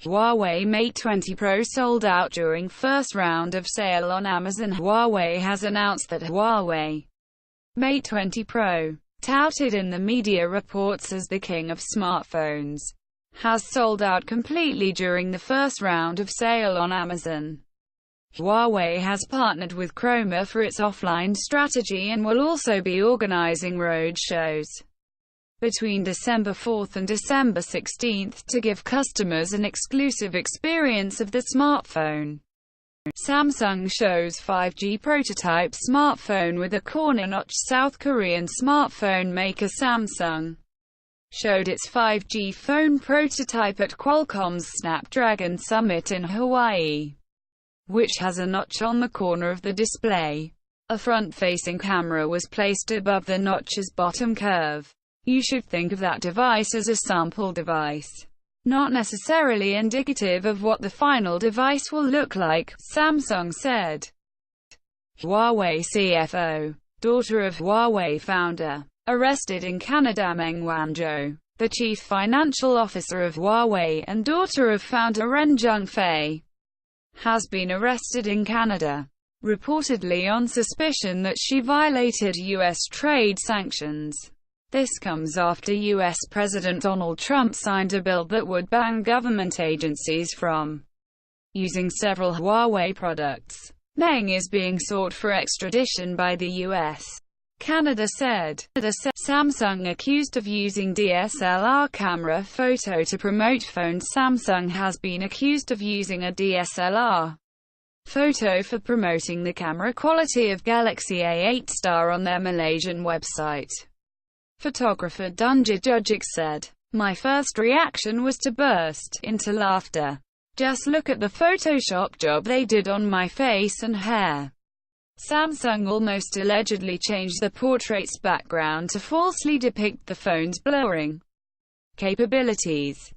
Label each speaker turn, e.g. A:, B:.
A: Huawei Mate 20 Pro sold out during first round of sale on Amazon. Huawei has announced that Huawei Mate 20 Pro, touted in the media reports as the king of smartphones, has sold out completely during the first round of sale on Amazon. Huawei has partnered with Chroma for its offline strategy and will also be organizing road shows between December 4th and December 16th to give customers an exclusive experience of the smartphone. Samsung shows 5G prototype smartphone with a corner notch. South Korean smartphone maker Samsung showed its 5G phone prototype at Qualcomm's Snapdragon Summit in Hawaii, which has a notch on the corner of the display. A front-facing camera was placed above the notch's bottom curve. You should think of that device as a sample device, not necessarily indicative of what the final device will look like, Samsung said. Huawei CFO, daughter of Huawei Founder, arrested in Canada. Meng Wanzhou, the chief financial officer of Huawei and daughter of Founder Ren Zhengfei, has been arrested in Canada, reportedly on suspicion that she violated U.S. trade sanctions. This comes after U.S. President Donald Trump signed a bill that would ban government agencies from using several Huawei products. Meng is being sought for extradition by the U.S., Canada said. Samsung accused of using DSLR camera photo to promote phones. Samsung has been accused of using a DSLR photo for promoting the camera quality of Galaxy A8 Star on their Malaysian website. Photographer Dunja Jujic said, "My first reaction was to burst into laughter. Just look at the Photoshop job they did on my face and hair." Samsung almost allegedly changed the portrait's background to falsely depict the phone's blurring capabilities.